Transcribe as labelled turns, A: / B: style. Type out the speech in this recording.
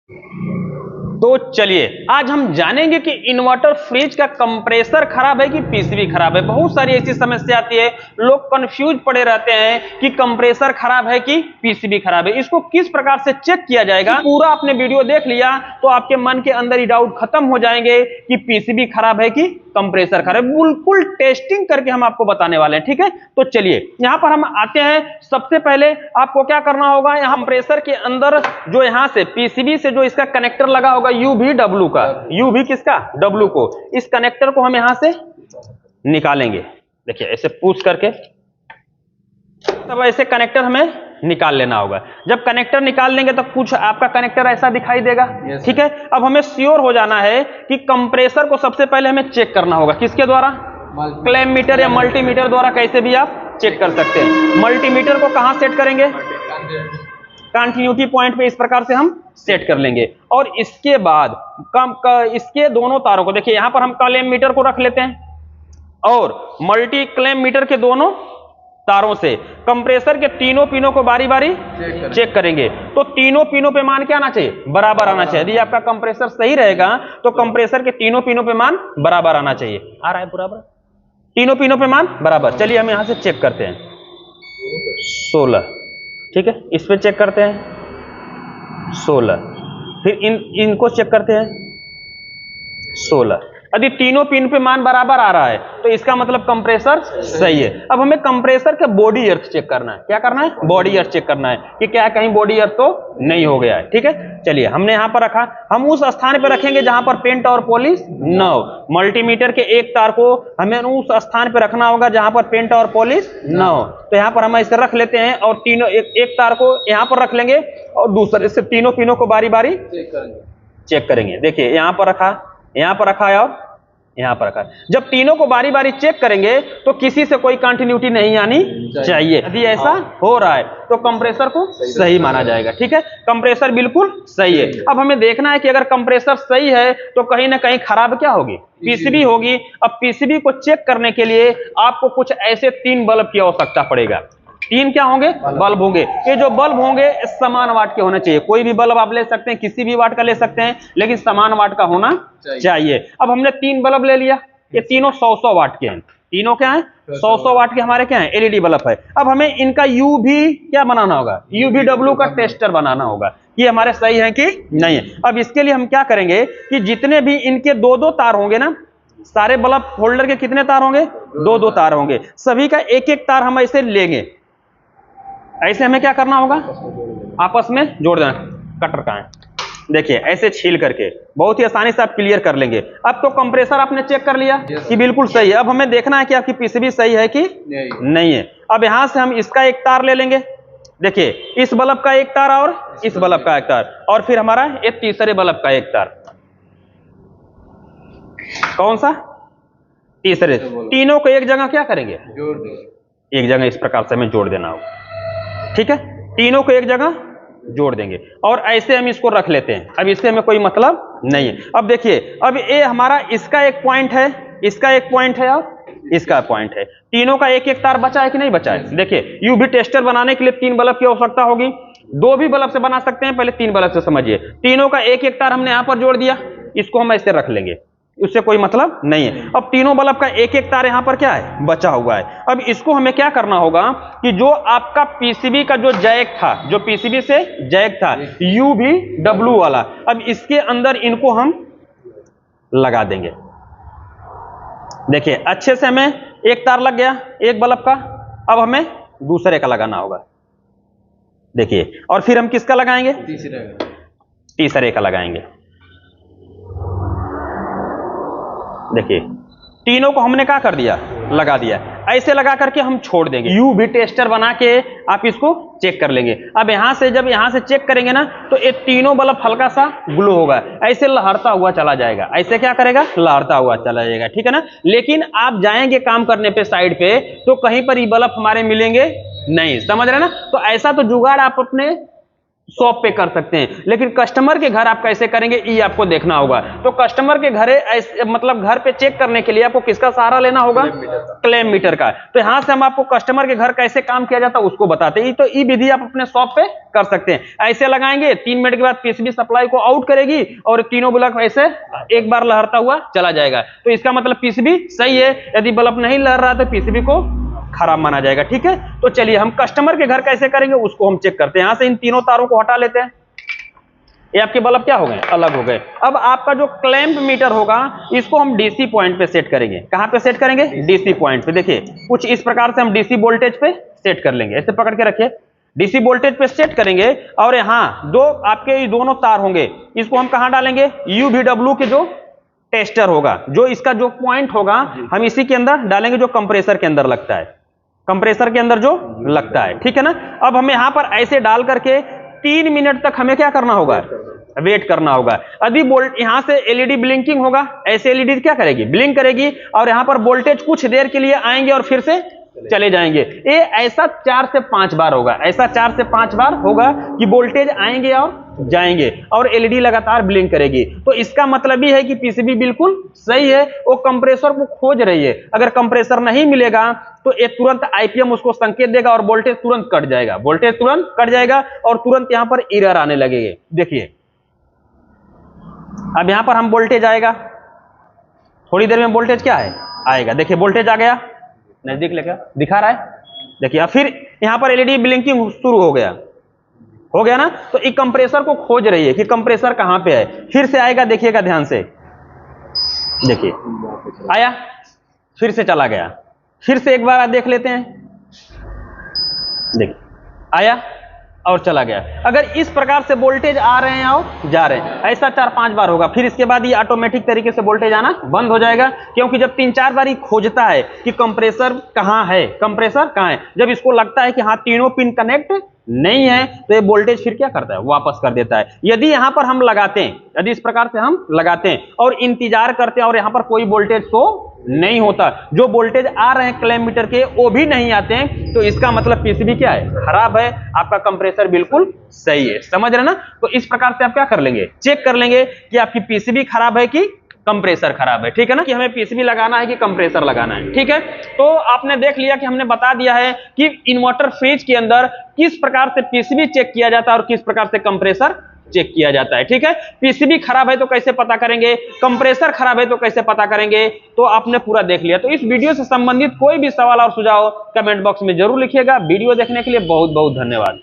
A: तो चलिए आज हम जानेंगे कि इन्वर्टर फ्रिज का कंप्रेसर खराब है कि पीसीबी खराब है। बहुत सारी ऐसी समस्या आती है, लोग कंफ्यूज पड़े रहते हैं कि कंप्रेसर खराब है कि पीसीबी खराब है। इसको किस प्रकार से चेक किया जाएगा, पूरा आपने वीडियो देख लिया तो आपके मन के अंदर ही डाउट खत्म हो जाएंगे कि पीसीबी खराब है कि कंप्रेसर खराब है। बिल्कुल टेस्टिंग करके हम आपको बताने वाले हैं, ठीक है। तो चलिए यहां पर हम आते हैं। सबसे पहले आपको क्या करना होगा, यहां कंप्रेसर के अंदर जो यहां से पीसीबी से जो इसका कनेक्टर लगा होगा यूवी डब्ल्यू का, यूवी किसका, डब्ल्यू को, इस कनेक्टर को हम यहां से निकालेंगे। देखिए ऐसे पुश करके तब ऐसे कनेक्टर हमें निकाल लेना होगा। जब कनेक्टर निकाल लेंगे तो कुछ आपका कनेक्टर ऐसा दिखाई देगा, ठीक है। अब हमें श्योर हो जाना है कि कंप्रेसर को सबसे पहले हमें चेक करना होगा, किसके द्वारा, क्लैंप मीटर या मल्टीमीटर द्वारा, कैसे भी आप चेक कर सकते हैं। मल्टीमीटर को कहां सेट करेंगे, कंटिन्यूटी पॉइंट पे इस प्रकार से हम सेट कर लेंगे। और इसके बाद इसके दोनों तारों को देखिए, यहां पर हम क्लैंप मीटर को रख लेते हैं और मल्टी क्लैंप मीटर के दोनों तारों से कंप्रेसर के तीनों पिनों को बारी बारी चेक करेंगे। तो तीनों पिनों पे मान क्या आना चाहिए, बराबर आना चाहिए। यदि आपका कंप्रेसर सही रहेगा तो कंप्रेसर के तीनों पिनों पे मान बराबर आना चाहिए। आ रहा है बराबर, तीनों पिनों पे मान बराबर। चलिए हम यहां से चेक करते हैं 16, ठीक है। इस पे चेक करते हैं 16, फिर इनको चेक करते हैं 16। यदि तीनों पिन पे मान बराबर आ रहा है तो इसका मतलब कंप्रेसर सही है। अब हमें कंप्रेसर का बॉडी अर्थ चेक करना है। क्या करना है, बॉडी अर्थ चेक करना है कि क्या कहीं बॉडी अर्थ तो नहीं हो गया है, ठीक है। चलिए हमने यहां पर रखा, हम उस स्थान पर रखेंगे जहां पर पेंट और पॉलिश न हो। मल्टीमीटर के एक तार को हमें उस स्थान पर रखना होगा जहां पर पेंट और पॉलिश न हो। तो यहां पर हम इसे रख लेते हैं और तीनों एक तार को यहां पर रख लेंगे और दूसरे से तीनों पिनों को बारी बारी चेक करेंगे। देखिए यहां पर रखा, यहां पर रखा है और यहां पर रखा। जब तीनों को बारी बारी चेक करेंगे तो किसी से कोई कंटिन्यूटी नहीं आनी चाहिए। यदि ऐसा हो रहा है तो कंप्रेसर को सही माना जाएगा, ठीक है। कंप्रेसर बिल्कुल सही है। अब हमें देखना है कि अगर कंप्रेसर सही है तो कहीं ना कहीं खराब क्या होगी, पीसीबी होगी। अब पीसीबी को चेक करने के लिए आपको कुछ ऐसे 3 बल्ब की आवश्यकता पड़ेगा। 3 क्या होंगे, बल्ब होंगे। ये जो बल्ब होंगे समान वाट के होने चाहिए। कोई भी बल्ब आप ले सकते हैं, किसी भी वाट का ले सकते हैं, लेकिन समान वाट का होना चाहिए। अब हमने 3 बल्ब ले लिया, ये तीनों 100-100 वाट के हैं। तीनों क्या है, 100-100 वाट के हमारे क्या है, एलईडी बल्ब है। अब हमें इनका यूवी क्या बनाना होगा, यूवी डब्ल्यू का टेस्टर बनाना होगा, ये हमारे सही है कि नहीं है। अब इसके लिए हम क्या करेंगे कि जितने भी इनके 2-2 तार होंगे ना, सारे बल्ब होल्डर के कितने तार होंगे, 2-2 तार होंगे। सभी का एक एक तार हम ऐसे लेंगे। ऐसे हमें क्या करना होगा, आपस में जोड़ देना। कटर कहां है, देखिए ऐसे छील करके बहुत ही आसानी से आप क्लियर कर लेंगे। अब तो कंप्रेसर आपने चेक कर लिया कि बिल्कुल सही है। अब हमें देखना है कि आपकी पीसीबी सही है कि नहीं है। अब यहां से हम इसका एक तार ले लेंगे। देखिए इस बल्ब का एक तार और इस बल्ब का एक तार, और फिर हमारा एक तीसरे बल्ब का एक तार। कौन सा, तीसरे। तीनों को एक जगह क्या करेंगे, जोड़ देंगे। एक जगह इस प्रकार से हमें जोड़ देना होगा, ठीक है। तीनों को एक जगह जोड़ देंगे और ऐसे हम इसको रख लेते हैं। अब इससे हमें कोई मतलब नहीं है। अब देखिए, अब ये हमारा इसका एक पॉइंट है, इसका एक पॉइंट है और इसका पॉइंट है। तीनों का एक एक तार बचा है कि नहीं बचा है। देखिए यूवी टेस्टर बनाने के लिए 3 बल्ब की आवश्यकता होगी। 2 भी बल्ब से बना सकते हैं, पहले 3 बल्ब से समझिए। तीनों का एक एक तार हमने यहां पर जोड़ दिया, इसको हम ऐसे रख लेंगे, उससे कोई मतलब नहीं है। अब तीनों बल्ब का एक एक तार यहां पर क्या है, बचा हुआ है। अब इसको हमें क्या करना होगा कि जो आपका पीसीबी का जो जैक था, जो पीसीबी से जैक था यूवी डब्ल्यू वाला, अब इसके अंदर इनको हम लगा देंगे। देखिए अच्छे से हमें एक तार लग गया एक बल्ब का। अब हमें दूसरे का लगाना होगा। देखिए, और फिर हम किसका लगाएंगे, तीसरे का लगाएंगे। देखिए तीनों को हमने क्या कर दिया, लगा दिया। ऐसे लगा करके हम छोड़ देंगे। यूवी टेस्टर बना के आप इसको चेक कर लेंगे। अब यहां से जब यहां से चेक करेंगे ना तो ये तीनों बल्ब हल्का सा ग्लो होगा, ऐसे लहरता हुआ चला जाएगा। ऐसे क्या करेगा, लहरता हुआ चला जाएगा, ठीक है ना। लेकिन आप जाएंगे काम करने पे साइड पे तो कहीं पर ये बल्ब हमारे मिलेंगे नहीं, समझ रहे ना। तो ऐसा तो जुगाड़ आप अपने शॉप पे कर सकते हैं, लेकिन कस्टमर के घर आप कैसे करेंगे ये आपको देखना होगा। तो कस्टमर के घर ऐसे मतलब घर पे चेक करने के लिए आपको किसका सहारा लेना होगा? क्लेम मीटर का। तो यहां से हम आपको कस्टमर के घर कैसे काम किया जाता है उसको बताते हैं। तो ये विधि आप अपने शॉप पे कर सकते हैं। ऐसे लगाएंगे, 3 मिनट के बाद पीसीबी सप्लाई को आउट करेगी और तीनों बल्ब ऐसे एक बार लहरता हुआ चला जाएगा। तो इसका मतलब पीसीबी सही है। यदि बल्ब नहीं लहर रहा तो पीसीबी को खराब माना जाएगा। ठीक है, तो चलिए हम कस्टमर के घर कैसे करेंगे उसको हम चेक करते हैं। यहां से इन तीनों तारों को हटा लेते हैं। ये आपके बल्ब क्या हो गए? अलग हो गए। अब आपका जो क्लैंप मीटर होगा इसको हम डीसी पॉइंट पे सेट करेंगे। कहां पे सेट करेंगे? डीसी पॉइंट पे। देखिए कुछ इस प्रकार से हम डीसी वोल्टेज पे सेट कर लेंगे। ऐसे पकड़ के रखिए, डीसी वोल्टेज पे सेट करेंगे। और यहां दो आपके ये दोनों तार होंगे, इसको हम कहां डालेंगे? यूवीडब्ल्यू के जो टेस्टर होगा, जो इसका जो पॉइंट होगा हम इसी के अंदर डालेंगे, जो कंप्रेसर के अंदर लगता है, कंप्रेसर के अंदर जो लगता है। ठीक है ना। अब हमें यहां पर ऐसे डाल करके 3 मिनट तक हमें क्या करना होगा? वेट करना होगा। यदि वोल्ट यहां से एलईडी ब्लिंकिंग होगा, ऐसे एलईडी क्या करेगी? ब्लिंक करेगी और यहां पर वोल्टेज कुछ देर के लिए आएंगे और फिर से चले जाएंगे। ये ऐसा 4 से 5 बार होगा। ऐसा 4 से 5 बार होगा कि वोल्टेज आएंगे और जाएंगे और एलईडी लगातार ब्लिंक करेगी। तो इसका मतलब ही है कि पीसीबी बिल्कुल सही है, वो कंप्रेसर को खोज रही है। अगर कंप्रेसर नहीं मिलेगा तो ये तुरंत आईपीएम उसको संकेत देगा और वोल्टेज तुरंत कट जाएगा। वोल्टेज तुरंत कट जाएगा और तुरंत यहां पर एरर आने लगेगी। देखिए अब यहां पर हम वोल्टेज आएगा, थोड़ी देर में वोल्टेज क्या है? आएगा। देखिए वोल्टेज आ गया, नजदीक लेकर दिखा रहा है। देखिए अब फिर यहां पर एलईडी ब्लिंकिंग शुरू हो गया ना। तो एक कंप्रेसर को खोज रही है कि कंप्रेसर कहां पे है। फिर से आएगा, देखिएगा ध्यान से, देखिए आया, फिर से चला गया। फिर से एक बार देख लेते हैं, देखिए आया और चला गया। अगर इस प्रकार से वोल्टेज आ रहे हैं और जा रहे हैं, ऐसा 4-5 बार होगा। फिर इसके बाद ये ऑटोमेटिक तरीके से वोल्टेज आना बंद हो जाएगा, क्योंकि जब 3-4 बार ये खोजता है कि कंप्रेसर कहां है, कंप्रेसर कहां है, जब इसको लगता है कि हाँ तीनों पिन कनेक्ट नहीं है तो ये वोल्टेज फिर क्या करता है? वापस कर देता है। यदि यहां पर हम लगाते हैं, यदि इस प्रकार से हम लगाते हैं और इंतजार करते हैं और यहां पर कोई वोल्टेज शो नहीं होता, जो वोल्टेज आ रहे हैं क्लैंप मीटर के वो भी नहीं आते हैं, तो इसका मतलब पीसीबी क्या है? खराब है। आपका कंप्रेसर बिल्कुल सही है। समझ रहे ना। तो इस प्रकार से आप क्या कर लेंगे? चेक कर लेंगे कि आपकी पीसीबी खराब है कि कंप्रेसर खराब है। ठीक है ना, कि हमें पीसीबी लगाना है कि कंप्रेसर लगाना है। ठीक है, तो आपने देख लिया कि हमने बता दिया है कि इन्वर्टर फ्रिज के अंदर किस प्रकार से पीसीबी चेक किया जाता है और किस प्रकार से कंप्रेसर चेक किया जाता है। ठीक है, पीसीबी खराब है तो कैसे पता करेंगे, कंप्रेसर खराब है तो कैसे पता करेंगे, तो आपने पूरा देख लिया। तो इस वीडियो से संबंधित कोई भी सवाल और सुझाव कमेंट बॉक्स में जरूर लिखिएगा। वीडियो देखने के लिए बहुत बहुत धन्यवाद।